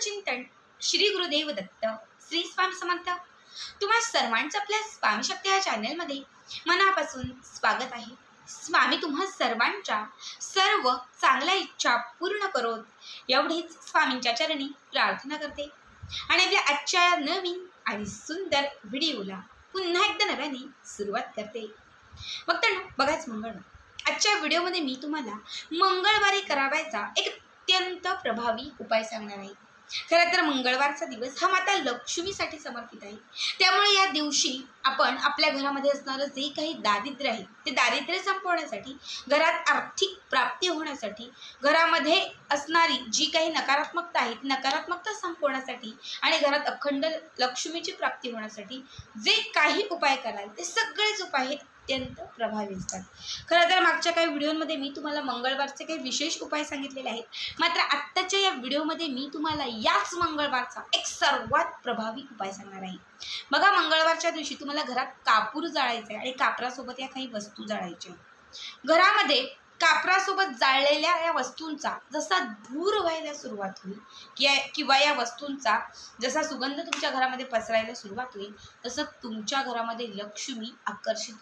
चिंतन श्री गुरुदेव दत्त श्री स्वामी समर्थ। तुम्हा सर्वांचं आपल्या स्वामी शक्ती या चॅनलमध्ये मनापासून स्वागत आहे। स्वामी तुम्हा सर्वांच्या सर्व चांगल्या इच्छा पूर्ण करोत एवढीच स्वामींच्या चरणी प्रार्थना करते आणि आपल्या आजच्या नवीन आणि सुंदर व्हिडिओला पुन्हा एकदा नव्याने सुरुवात करते। बघाच मंगळवार। आजच्या व्हिडिओमध्ये मी तुम्हाला मंगळवारी करावायचा एक अत्यंत प्रभावी उपाय सांगणार आहे। खरं तर मंगळवारचा दिवस हा माता लक्ष्मीसाठी समर्पित आहे, त्यामुळे या दिवशी आपण आपल्या घरामध्ये असणारं जे काही दारिद्र्य आहे ते दारिद्र्य संपवण्यासाठी, घरात आर्थिक प्राप्ती होण्यासाठी, घरामध्ये असणारी जी काही नकारात्मकता आहे ती नकारात्मकता संपवण्यासाठी आणि घरात अखंड लक्ष्मीची प्राप्ती होण्यासाठी जे काही उपाय कराल ते सगळेच उपाय अत्यंत प्रभावी असतात। खरं तर मागच्या काही व्हिडिओमध्ये मी तुम्हाला मंगळवारचे काही विशेष उपाय सांगितलेले आहेत, मात्र आत्ताच्या या व्हिडिओमध्ये मी तुम्हाला याच मंगळवारचा एक सर्वात प्रभावी उपाय सांगणार आहे। बघा, मंगळवारच्या दिवशी तुम्हाला घरात कापूर जाळायचा आहे आणि कापरासोबत या काही वस्तू जाळायच्या। घरामध्ये कापरासोबत जाळलेल्या या वस्तूंचा जसा धूर व्हायला सुरुवात होईल किंवा या वस्तूंचा जसा सुगंध तुमच्या घरामध्ये पसरायला सुरुवात होईल तसं तुमच्या घरामध्ये लक्ष्मी आकर्षित,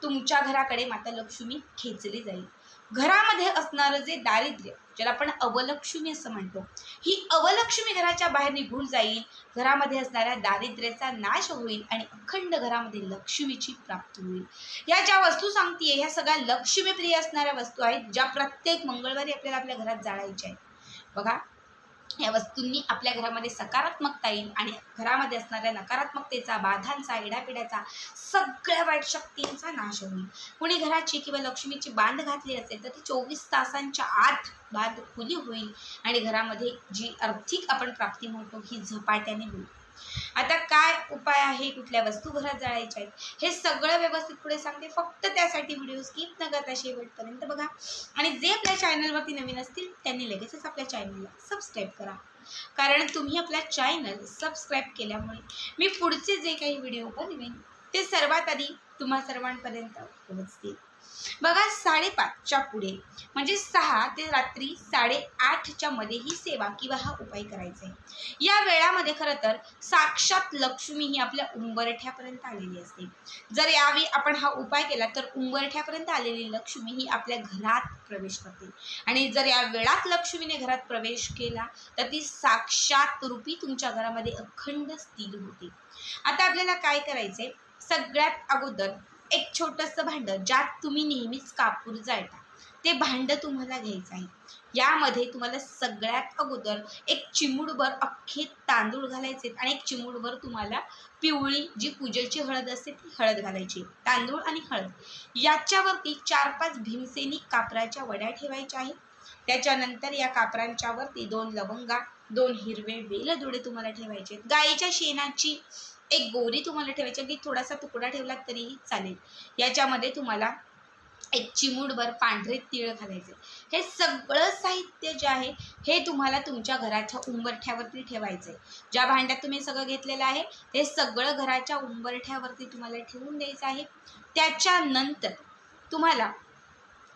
तुमच्या घराकडे माता लक्ष्मी खेचली जाईल। घरामध्ये असणारं जे दारिद्र्य, ज्याला आपण अवलक्ष्मी असं म्हणतो, ही अवलक्ष्मी घराच्या बाहेर निघून जाईल। घरामध्ये असणाऱ्या दारिद्र्याचा नाश होईल आणि अखंड घरामध्ये लक्ष्मीची प्राप्ती होईल। या ज्या वस्तू सांगतेय ह्या सगळ्या लक्ष्मीप्रिय असणाऱ्या वस्तू आहेत, ज्या प्रत्येक मंगळवारी आपल्याला आपल्या घरात जाळायच्या आहेत। बघा, या वस्तूंनी आपल्या घरामध्ये सकारात्मकता येईल आणि घरामध्ये असणाऱ्या नकारात्मकतेचा, बाधांचा, इडापिड्याचा, सगळ्या वाईट शक्तींचा नाश होईल। कोणी घराची किंवा लक्ष्मीची बांध घातली असेल तर ती 24 तासांच्या आत बांध खुली होईल आणि घरामध्ये जी आर्थिक आपण प्राप्ती म्हणतो ही झपाट्याने होईल। आता काय उपाय आहे, कुठल्या वस्तू घरात जाळायच्या आहेत हे सगळं व्यवस्थित पुढे सांगते, फक्त त्यासाठी व्हिडिओ स्किप न करता शेवटपर्यंत बघा। आणि जे आपल्या चॅनलवरती नवीन असतील त्यांनी लगेचच आपल्या चॅनलला सबस्क्राईब करा, कारण तुम्ही आपला चॅनल सबस्क्राईब केल्यामुळे मी पुढचे जे काही व्हिडिओ बनवेन ते सर्वात आधी तुम्हा सर्वांपर्यंत पोहोचतील। बघा, 5:30च्या पुढे म्हणजे 6 ते रात्री 8:30च्या मध्ये ही सेवा किंवा हा उपाय करायचा आहे। या वेळामध्ये खरं तर साक्षात लक्ष्मी ही आपल्या उंबरठ्यापर्यंत आलेली असते। जर यावेळी आपण हा उपाय केला तर उंबरठ्यापर्यंत आलेली लक्ष्मी ही आपल्या घरात प्रवेश करते आणि जर या वेळात लक्ष्मीने घरात प्रवेश केला तर ती साक्षात रूपी तुमच्या घरामध्ये अखंड स्थिर होते। आता आपल्याला काय करायचंय, सगळ्यात अगोदर एक छोटंसं भांडं ज्यात तुम्ही नेहमीच कापूर जाळता ते भांडं तुम्हाला घ्यायचं आहे। यामध्ये तुम्हाला सगळ्यात अगोदर एक चिमूटभर अख्खे तांदूळ घालायचे आणि एक चिमूटभर तुम्हाला पिवळी जी पूजेची हळद असते ती हळद घालायची। तांदूळ आणि हळद याच्यावरती 4-5 भीमसेनी कापराच्या वड्या ठेवायच्या आहेत। त्याच्यानंतर या कापरांच्या वरती 2 लवंगा, 2 हिरवे वेलदोडे तुम्हाला ठेवायचे। गायीच्या शेणाची एक गोरी तुम्हाला ठेवायची, अगदी थोडासा तुकडा ठेवला तरीही चालेल। याच्यामध्ये तुम्हाला एक चिमूटभर पांढरे तीळ घालायचे। हे सगळं साहित्य जे आहे हे तुम्हाला तुमच्या घराच्या उंबरठ्यावरती ठेवायचं आहे। ज्या भांड्यात तुम्ही सगळं घेतलेलं आहे ते सगळं घराच्या उंबरठ्यावरती तुम्हाला ठेवून द्यायचं आहे। त्याच्यानंतर तुम्हाला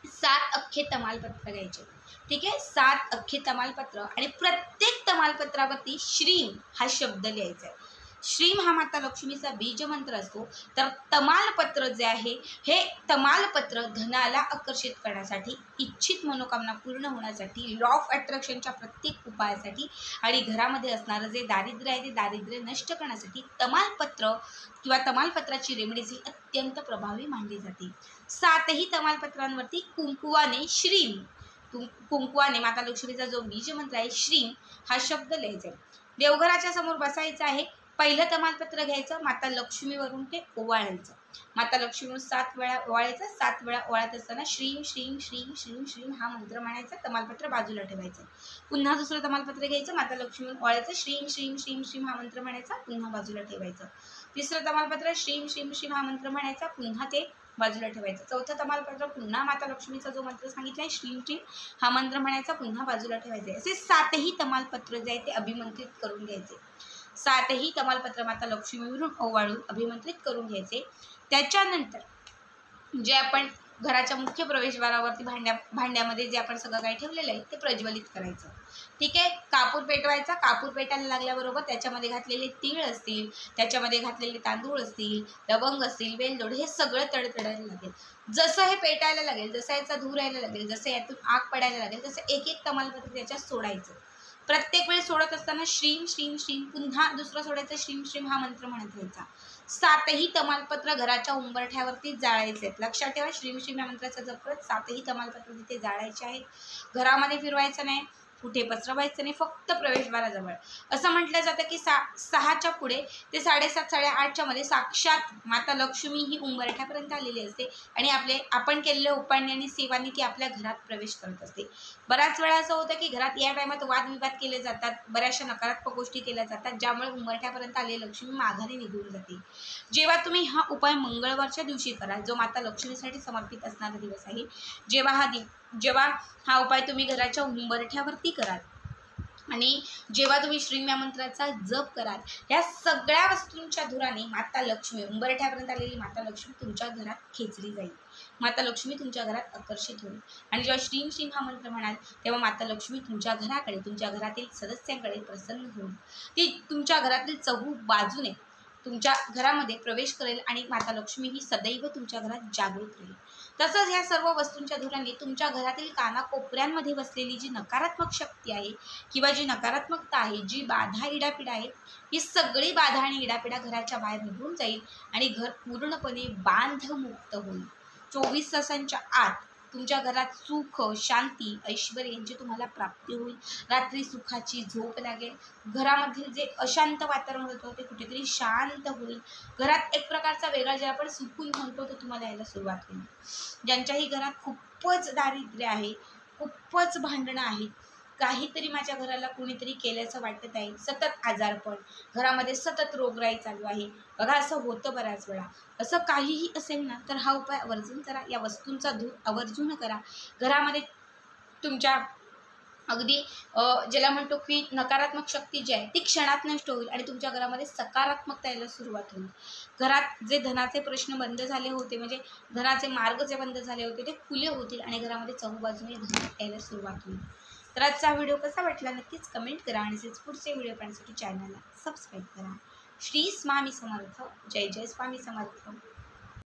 7 अख्खे तमालपत्र घ्यायचे, ठीक आहे, 7 अख्खे तमालपत्र आणि प्रत्येक तमालपत्रावरती श्रीम हा शब्द लिहायचा आहे। श्रीम हा माता लक्ष्मीचा बीज मंत्र असतो, तर तमालपत्र जे आहे हे तमालपत्र धनाला आकर्षित करण्यासाठी, इच्छित मनोकामना पूर्ण होण्यासाठी, लॉ ऑफ अट्रॅक्शनच्या प्रत्येक उपायासाठी आणि घरामध्ये असणारं जे दारिद्र्य आहे ते दारिद्र्य नष्ट करण्यासाठी तमालपत्र किंवा तमालपत्राची रेमेडीज ही अत्यंत प्रभावी मानली जाते। 7ही तमालपत्रांवरती कुंकुवाने श्रीम, कुंकुवाने माता लक्ष्मीचा जो बीज मंत्र आहे श्रीम हा शब्द लिहायचा आहे। देवघराच्या समोर बसायचं आहे। पहिलं तमालपत्र घ्यायचं, माता लक्ष्मीवरून ते ओवाळायचं। माता लक्ष्मीवरून 7 वेळा ओवाळायचं। 7 वेळा ओवाळत असताना श्रीम श्रीम श्रीम श्रीम श्रीम हा मंत्र म्हणायचा, तमालपत्र बाजूला ठेवायचं। पुन्हा दुसरं तमालपत्र घ्यायचं, माता लक्ष्मीवरून ओवाळायचं, श्रीम श्रीम श्रीम श्रीम हा मंत्र म्हणायचा, पुन्हा बाजूला ठेवायचं। तिसरं तमालपत्र श्रीम श्रीम श्रीम हा मंत्र म्हणायचा, पुन्हा ते बाजूला ठेवायचं। चौथं तमालपत्र पुन्हा माता लक्ष्मीचा जो मंत्र सांगितलाय श्रीम श्रीम हा मंत्र म्हणायचा, पुन्हा बाजूला ठेवायचे। असे 7ही तमालपत्र जे आहे ते अभिमंत्रित करून घ्यायचे। 7ही तमालपत्र माता लक्ष्मीवरून ओवाळून अभिमंत्रित करून घ्यायचे। त्याच्यानंतर जे आपण घराच्या मुख्य प्रवेशद्वारावरती भांड्यामध्ये जे आपण सगळं काही ठेवलेलं आहे ते प्रज्वलित करायचं. ठीक आहे. कापूर पेटवायचा. कापूर पेटायला लागल्याबरोबर त्याच्यामध्ये घातलेले तीळ असतील, त्याच्यामध्ये घातलेले तांदूळ असतील, लवंग असतील, वेलदोड, हे सगळं तडतडायला लागेल. जसं हे पेटायला लागेल, जसं याचा धूर यायला लागेल, जसं यातून आग पडायला लागेल, तसं एक एक तमालपत्र त्याच्यात सोडायचं. प्रत्येक वेळी सोडत असताना श्रीम श्रीम श्रीम, पुन्हा दुसरं सोडायचं, श्रीम श्रीम हा मंत्र म्हणत राहायचा. 7ही तमालपत्र घराच्या उंबरठ्यावरती जाळायचे आहेत. लक्षात ठेवा, श्रीम श्रीम या मंत्राचा जप करत 7ही तमालपत्र तिथे जाळायचे आहेत. घरामध्ये फिरवायचं नाही, कुठे पसरवायचं नाही, फक्त प्रवेशद्वाराजवळ. असं म्हटलं जातं की 6च्या पुढे ते 7:30 8:30च्या मध्ये साक्षात माता लक्ष्मी ही उंबरठ्यापर्यंत आलेली असते आणि आपण केलेल्या उपायांनी आणि सेवांनी ती आपल्या घरात प्रवेश करत असते. बऱ्याच वेळा असं होतं की घरात या टायमात वादविवाद केले जातात, बऱ्याचशा नकारात्मक गोष्टी केल्या जातात, ज्यामुळे उंबरठ्यापर्यंत आलेली लक्ष्मी माघारी निघून जाते. जेव्हा तुम्ही हा उपाय मंगळवारच्या दिवशी करा, जो माता लक्ष्मीसाठी समर्पित असणारा दिवस आहे, जेव्हा हा उपाय तुम्ही घराच्या उंबरठ्यावरती कराल आणि जेव्हा तुम्ही श्रीम या मंत्राचा जप कराल, या सगळ्या वस्तूंच्या धुराने माता लक्ष्मी, उंबरठ्यापर्यंत आलेली माता लक्ष्मी तुमच्या घरात खेचली जाईल. माता लक्ष्मी तुमच्या घरात आकर्षित होईल आणि जेव्हा श्रीम श्रीम हा मंत्र म्हणाल तेव्हा माता लक्ष्मी तुमच्या घराकडे, तुमच्या घरातील सदस्यांकडे प्रसन्न होईल. ती तुमच्या घरातील चहू बाजूने तुमच्या घरामध्ये प्रवेश करेल आणि माता लक्ष्मी ही सदैव तुमच्या घरात जागृत राहील. तसंच ह्या सर्व वस्तूंच्या धुराने तुमच्या घरातील कानाकोपऱ्यांमध्ये बसलेली जी नकारात्मक शक्ती आहे किंवा जी नकारात्मकता आहे, जी बाधा इडापिडा आहे, ही सगळी बाधा आणि इडापिडा घराच्या बाहेर निघून जाईल आणि घर पूर्णपणे बांधमुक्त होईल. 24 तासांच्या आत तुमच्या घरात सुख, शांती, ऐश्वर्य यांची तुम्हाला प्राप्ती होईल. रात्री सुखाची झोप लागेल. घरामधील जे अशांत वातावरण होतं ते कुठेतरी शांत होईल. घरात एक प्रकारचा वेगळा जे आपण सुकून म्हणतो तो तुम्हाला यायला सुरुवात होईल. ज्यांच्याही घरात खूपच दारिद्र्य आहे, खूपच भांडणं आहेत, काहीतरी माझ्या घराला कोणीतरी केल्याचं वाटत आहे, सतत आजारपण, घरामध्ये सतत रोगराई चालू आहे, बघा असं होतं बऱ्याच वेळा. असं काहीही असेल ना तर हा उपाय आवर्जून करा. या वस्तूंचा धूर आवर्जून करा. घरामध्ये तुमच्या अगदी ज्याला म्हणतो की नकारात्मक शक्ती जी आहे ती क्षणात नष्ट होईल आणि तुमच्या घरामध्ये सकारात्मकता यायला सुरुवात होईल. घरात जे धनाचे प्रश्न बंद झाले होते, म्हणजे धनाचे मार्ग जे बंद झाले होते ते खुले होतील आणि घरामध्ये चहूबाजूने धन यायला सुरुवात होईल. तर आजचा व्हिडिओ कसा वाटला नक्कीच कमेंट करा आणि असेच पुढचे व्हिडिओ पाहण्यासाठी चॅनलला सबस्क्राईब करा. श्री स्वामी समर्थ. जय जय स्वामी समर्थ.